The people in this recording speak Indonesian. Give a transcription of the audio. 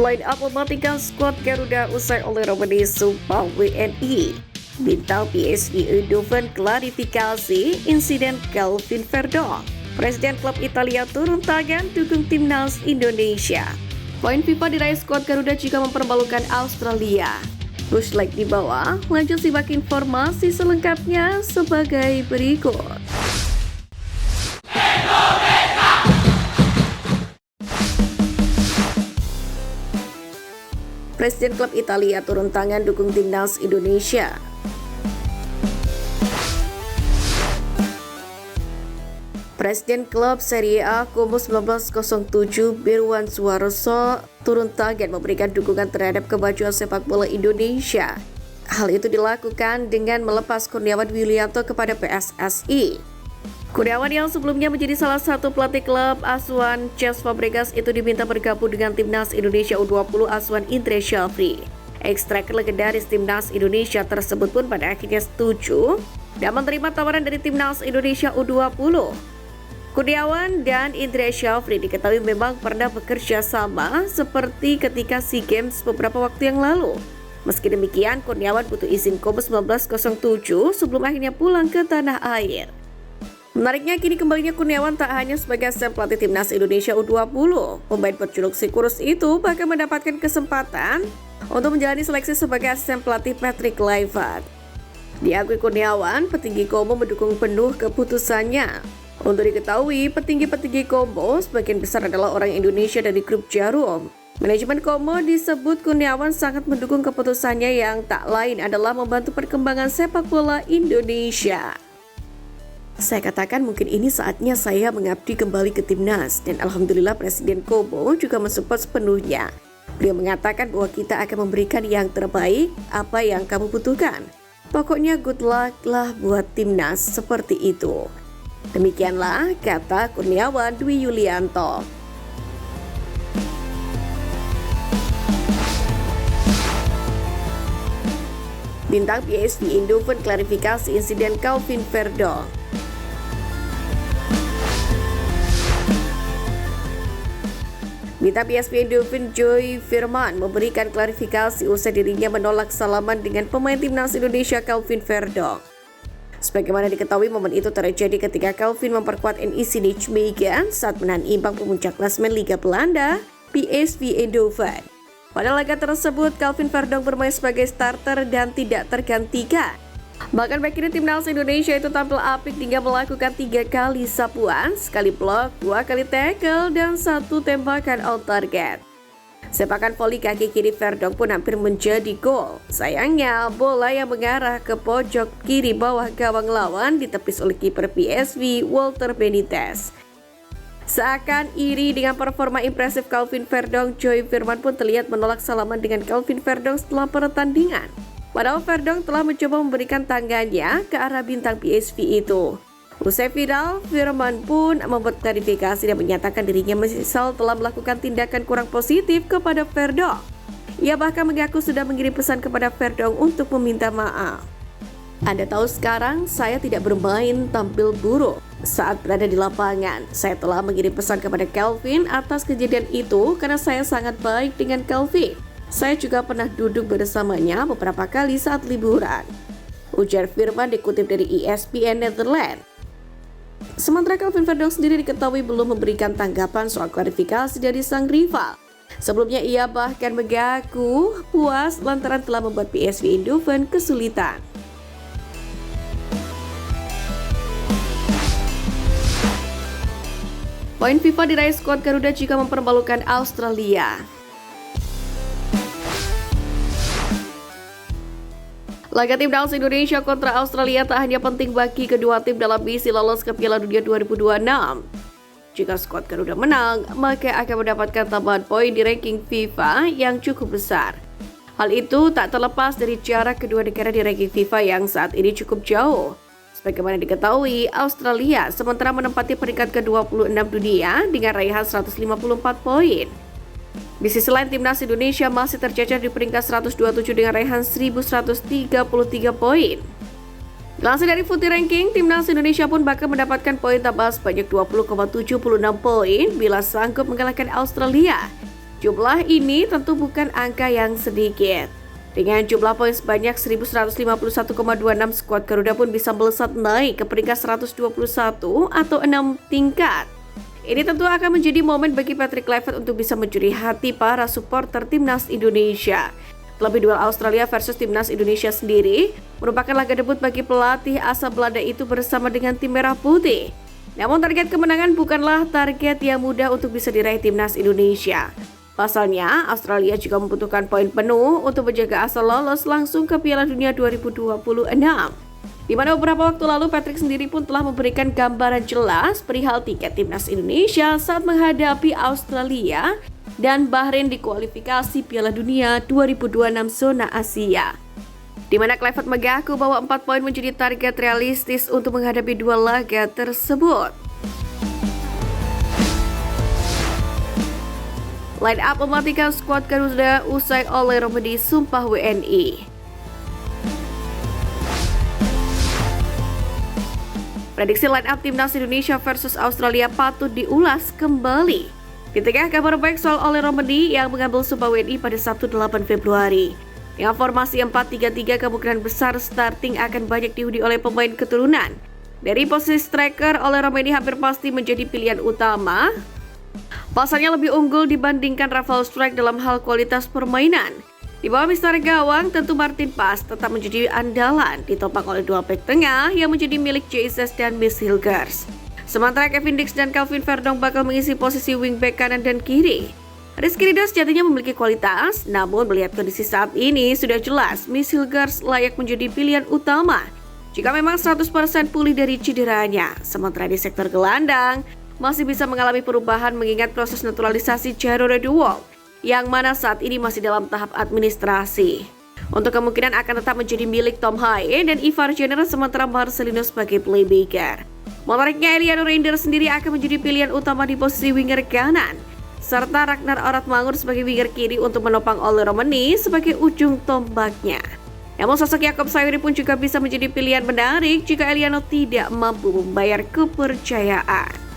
Line up mematikan skuad Garuda usai oleh Romani sumpah WNI. Bintang PSV Eindhoven klarifikasi insiden Calvin Verdong. Presiden klub Italia turun tangan dukung timnas Indonesia. Poin FIFA diraih skuad Garuda jika mempermalukan Australia. Push like di bawah, lanjut simak informasi selengkapnya sebagai berikut. Presiden klub Italia turun tangan dukung timnas Indonesia. Presiden klub Serie A Como 1907 Birwan Suwaroso turun tangan memberikan dukungan terhadap kemajuan sepak bola Indonesia. Hal itu dilakukan dengan melepas Kurniawan Willianto kepada PSSI. Kurniawan yang sebelumnya menjadi salah satu pelatih klub asuhan Cesc Fabregas itu diminta bergabung dengan timnas Indonesia U20 asuhan Indra Syafri. Striker legendaris timnas Indonesia tersebut pun pada akhirnya setuju dan menerima tawaran dari timnas Indonesia U20. Kurniawan dan Indra Syafri diketahui memang pernah bekerja sama seperti ketika SEA Games beberapa waktu yang lalu. Meski demikian, Kurniawan butuh izin Como 1907 sebelum akhirnya pulang ke tanah air. Menariknya kini kembalinya Kurniawan tak hanya sebagai asisten pelatih timnas Indonesia U20. Pemain berjuluk si kurus itu bahkan mendapatkan kesempatan untuk menjalani seleksi sebagai asisten pelatih Patrick Kluivert. Diakui Kurniawan, petinggi Como mendukung penuh keputusannya. Untuk diketahui, petinggi-petinggi Como sebagian besar adalah orang Indonesia dari grup Jarum. Manajemen Como disebut Kurniawan sangat mendukung keputusannya yang tak lain adalah membantu perkembangan sepak bola Indonesia. Saya katakan mungkin ini saatnya saya mengabdi kembali ke timnas dan alhamdulillah Presiden Como juga mensupport sepenuhnya. Beliau mengatakan bahwa kita akan memberikan yang terbaik apa yang kamu butuhkan. Pokoknya good luck lah buat timnas seperti itu. Demikianlah kata Kurniawan Dwi Yulianto. Bintang PSV Eindhoven klarifikasi insiden Calvin Verdong. Bintang PSV Eindhoven Joy Firman memberikan klarifikasi usai dirinya menolak salaman dengan pemain timnas Indonesia Calvin Verdong. Sebagaimana diketahui, momen itu terjadi ketika Calvin memperkuat NEC Nijmegen saat menahan imbang pemuncak klasemen Liga Belanda, PSV Eindhoven. Pada laga tersebut, Calvin Verdong bermain sebagai starter dan tidak tergantikan. Bahkan bek kiri timnas Indonesia itu tampil apik hingga melakukan 3 kali sapuan, sekali blok, 2 kali tackle, dan 1 tembakan on target. Sepakan voli kaki kiri Verdong pun hampir menjadi gol. Sayangnya, bola yang mengarah ke pojok kiri bawah gawang lawan ditepis oleh kiper PSV Walter Benitez. Seakan iri dengan performa impresif Calvin Verdong, Joy Firman pun terlihat menolak salaman dengan Calvin Verdong setelah pertandingan. Padahal Verdong telah mencoba memberikan tangannya ke arah bintang PSV itu. Usai viral, Firman pun membuat klarifikasi dan menyatakan dirinya menyesal telah melakukan tindakan kurang positif kepada Verdong. Ia bahkan mengaku sudah mengirim pesan kepada Verdong untuk meminta maaf. Anda tahu sekarang saya tidak bermain tampil buruk saat berada di lapangan. Saya telah mengirim pesan kepada Calvin atas kejadian itu karena saya sangat baik dengan Calvin. Saya juga pernah duduk bersamanya beberapa kali saat liburan. Ujar Firman dikutip dari ESPN Netherlands. Sementara Calvin Verdong sendiri diketahui belum memberikan tanggapan soal klarifikasi dari sang rival. Sebelumnya ia bahkan mengaku puas lantaran telah membuat PSV Eindhoven kesulitan. Poin FIFA diraih skuad Garuda jika mempermalukan Australia. Laga timnas Indonesia kontra Australia tak hanya penting bagi kedua tim dalam misi lolos ke Piala Dunia 2026. Jika skuad Garuda menang, maka akan mendapatkan tambahan poin di ranking FIFA yang cukup besar. Hal itu tak terlepas dari jarak kedua negara di ranking FIFA yang saat ini cukup jauh. Sebagaimana diketahui, Australia sementara menempati peringkat ke-26 dunia dengan raihan 154 poin. Di sisi lain, timnas Indonesia masih tercecer di peringkat 127 dengan raihan 1.133 poin. Dilansir dari Footy Ranking, timnas Indonesia pun bakal mendapatkan poin tambahan sebanyak 20,76 poin bila sanggup mengalahkan Australia Jumlah ini tentu bukan angka yang sedikit. Dengan jumlah poin sebanyak 1151,26, skuad Garuda pun bisa melesat naik ke peringkat 121 atau 6 tingkat. Ini tentu akan menjadi momen bagi Patrick Kluivert untuk bisa mencuri hati para supporter timnas Indonesia. Terlebih duel Australia versus timnas Indonesia sendiri merupakan laga debut bagi pelatih asal Belanda itu bersama dengan tim Merah Putih. Namun target kemenangan bukanlah target yang mudah untuk bisa diraih timnas Indonesia. Pasalnya, Australia juga membutuhkan poin penuh untuk menjaga asal lolos langsung ke Piala Dunia 2026. Di mana beberapa waktu lalu Patrick sendiri pun telah memberikan gambaran jelas perihal tiket timnas Indonesia saat menghadapi Australia dan Bahrain di kualifikasi Piala Dunia 2026 zona Asia. Di mana Kluivert mengaku bahwa 4 poin menjadi target realistis untuk menghadapi dua laga tersebut. Line up mematikan skuad Garuda usai oleh Romedi sumpah WNI. Prediksi line up timnas Indonesia versus Australia patut diulas kembali. Di tengah kabar baik soal oleh Romedi yang mengambil sumpah WNI pada Sabtu 8 Februari. Dengan formasi 4-3-3 kemungkinan besar starting akan banyak dihuni oleh pemain keturunan. Dari posisi striker, oleh Romedi hampir pasti menjadi pilihan utama. Pasalnya lebih unggul dibandingkan Rafael Struijk dalam hal kualitas permainan. Di bawah mister gawang, tentu Martin Pas tetap menjadi andalan, ditopang oleh dua bek tengah yang menjadi milik Jesus dan Miss Hilgers. Sementara Kevin Dix dan Calvin Verdong bakal mengisi posisi wingback kanan dan kiri. Rizky Ridho sejatinya memiliki kualitas, namun melihat kondisi saat ini sudah jelas Miss Hilgers layak menjadi pilihan utama jika memang 100% pulih dari cederanya. Sementara di sektor gelandang, masih bisa mengalami perubahan mengingat proses naturalisasi Jarrod De Wolf yang mana saat ini masih dalam tahap administrasi. Untuk kemungkinan akan tetap menjadi milik Tom Haye dan Ivar Jenner sementara Marcelino sebagai playmaker. Menariknya Eliano Reinders sendiri akan menjadi pilihan utama di posisi winger kanan serta Ragnar Oratmangur sebagai winger kiri untuk menopang Oleh Romeni sebagai ujung tombaknya. Namun sosok Jakob Sayuri pun juga bisa menjadi pilihan menarik jika Eliano tidak mampu membayar kepercayaan.